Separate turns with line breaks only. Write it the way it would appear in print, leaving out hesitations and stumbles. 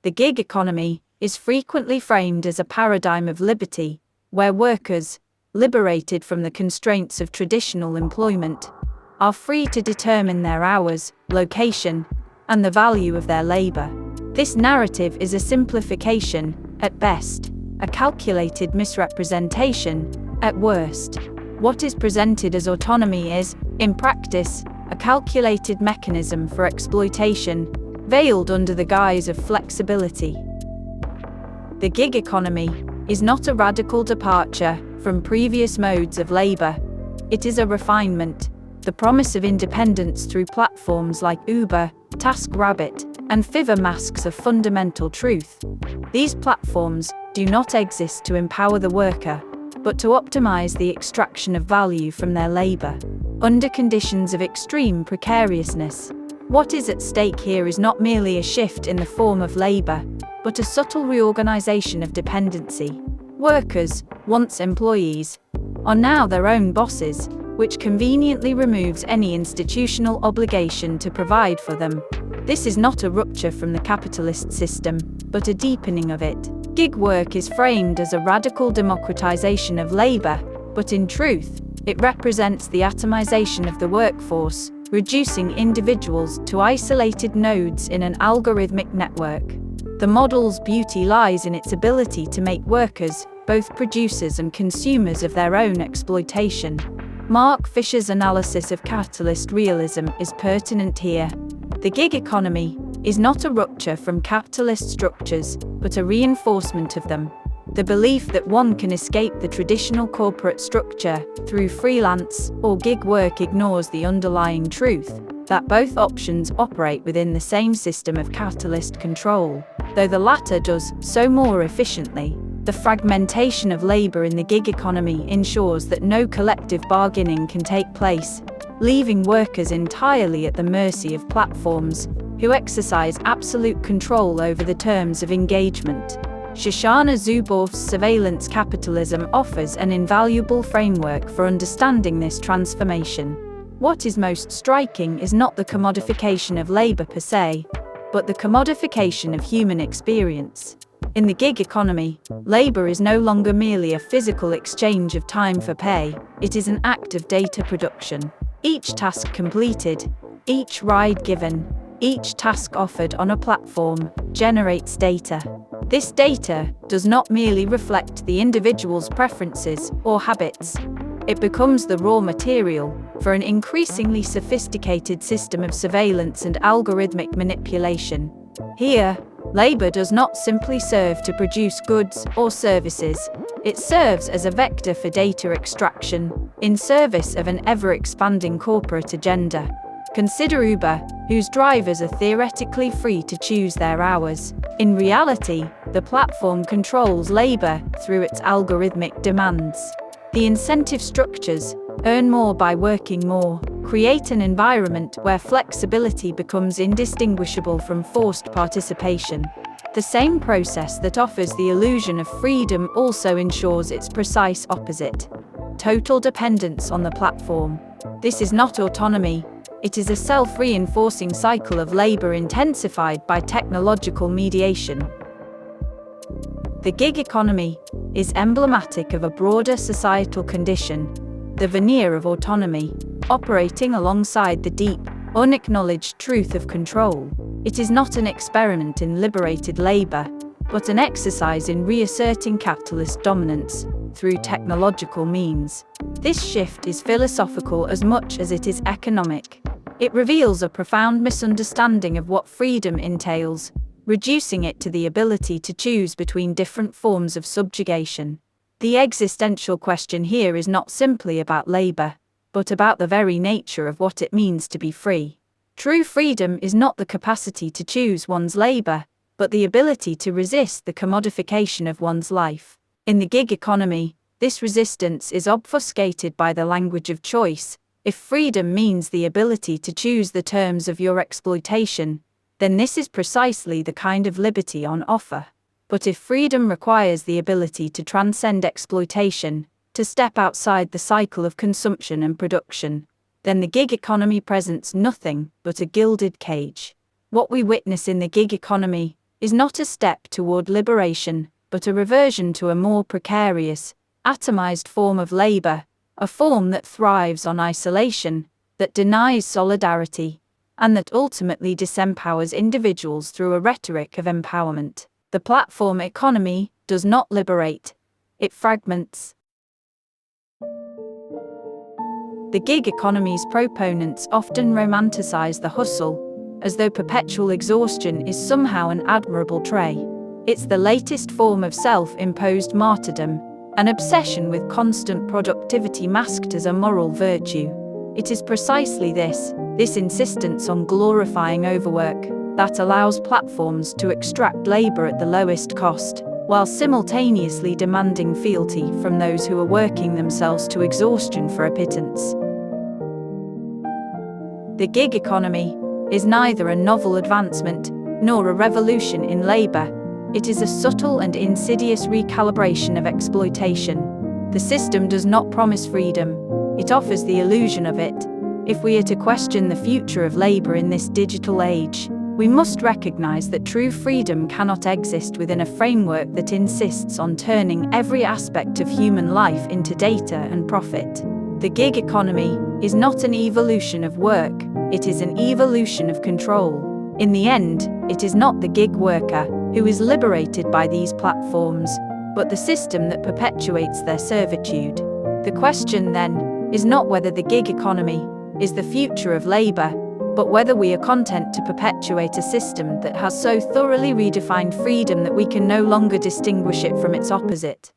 The gig economy is frequently framed as a paradigm of liberty, where workers, liberated from the constraints of traditional employment, are free to determine their hours, location, and the value of their labor. This narrative is a simplification, at best, a calculated misrepresentation, at worst. What is presented as autonomy is, in practice, a calculated mechanism for exploitation, veiled under the guise of flexibility. The gig economy is not a radical departure from previous modes of labor. It is a refinement. The promise of independence through platforms like Uber, TaskRabbit, and Fiverr masks a fundamental truth. These platforms do not exist to empower the worker, but to optimize the extraction of value from their labor, under conditions of extreme precariousness. What is at stake here is not merely a shift in the form of labor, but a subtle reorganization of dependency. Workers, once employees, are now their own bosses, which conveniently removes any institutional obligation to provide for them. This is not a rupture from the capitalist system, but a deepening of it. Gig work is framed as a radical democratization of labor, but in truth, it represents the atomization of the workforce, reducing individuals to isolated nodes in an algorithmic network. The model's beauty lies in its ability to make workers both producers and consumers of their own exploitation. Mark Fisher's analysis of capitalist realism is pertinent here. The gig economy is not a rupture from capitalist structures, but a reinforcement of them. The belief that one can escape the traditional corporate structure through freelance or gig work ignores the underlying truth that both options operate within the same system of capitalist control, though the latter does so more efficiently. The fragmentation of labor in the gig economy ensures that no collective bargaining can take place, leaving workers entirely at the mercy of platforms who exercise absolute control over the terms of engagement. Shoshana Zuboff's surveillance capitalism offers an invaluable framework for understanding this transformation. What is most striking is not the commodification of labor per se, but the commodification of human experience. In the gig economy, labor is no longer merely a physical exchange of time for pay, it is an act of data production. Each task completed, each ride given, each task offered on a platform generates data. This data does not merely reflect the individual's preferences or habits. It becomes the raw material for an increasingly sophisticated system of surveillance and algorithmic manipulation. Here, labor does not simply serve to produce goods or services. It serves as a vector for data extraction, in service of an ever-expanding corporate agenda. Consider Uber, whose drivers are theoretically free to choose their hours. In reality, the platform controls labor through its algorithmic demands. The incentive structures, earn more by working more, create an environment where flexibility becomes indistinguishable from forced participation. The same process that offers the illusion of freedom also ensures its precise opposite: total dependence on the platform. This is not autonomy. It is a self-reinforcing cycle of labor intensified by technological mediation. The gig economy is emblematic of a broader societal condition, the veneer of autonomy, operating alongside the deep, unacknowledged truth of control. It is not an experiment in liberated labor, but an exercise in reasserting capitalist dominance through technological means. This shift is philosophical as much as it is economic. It reveals a profound misunderstanding of what freedom entails, reducing it to the ability to choose between different forms of subjugation. The existential question here is not simply about labor, but about the very nature of what it means to be free. True freedom is not the capacity to choose one's labor, but the ability to resist the commodification of one's life. In the gig economy, this resistance is obfuscated by the language of choice. If freedom means the ability to choose the terms of your exploitation, then this is precisely the kind of liberty on offer. But if freedom requires the ability to transcend exploitation, to step outside the cycle of consumption and production, then the gig economy presents nothing but a gilded cage. What we witness in the gig economy is not a step toward liberation, but a reversion to a more precarious, atomized form of labor, a form that thrives on isolation, that denies solidarity, and that ultimately disempowers individuals through a rhetoric of empowerment. The platform economy does not liberate, it fragments. The gig economy's proponents often romanticize the hustle, as though perpetual exhaustion is somehow an admirable trait. It's the latest form of self-imposed martyrdom, an obsession with constant productivity masked as a moral virtue. It is precisely this insistence on glorifying overwork, that allows platforms to extract labor at the lowest cost, while simultaneously demanding fealty from those who are working themselves to exhaustion for a pittance. The gig economy is neither a novel advancement nor a revolution in labor. It is a subtle and insidious recalibration of exploitation. The system does not promise freedom, it offers the illusion of it. If we are to question the future of labor in this digital age, we must recognize that true freedom cannot exist within a framework that insists on turning every aspect of human life into data and profit. The gig economy is not an evolution of work, it is an evolution of control. In the end, it is not the gig worker who is liberated by these platforms, but the system that perpetuates their servitude. The question, then, is not whether the gig economy is the future of labor, but whether we are content to perpetuate a system that has so thoroughly redefined freedom that we can no longer distinguish it from its opposite.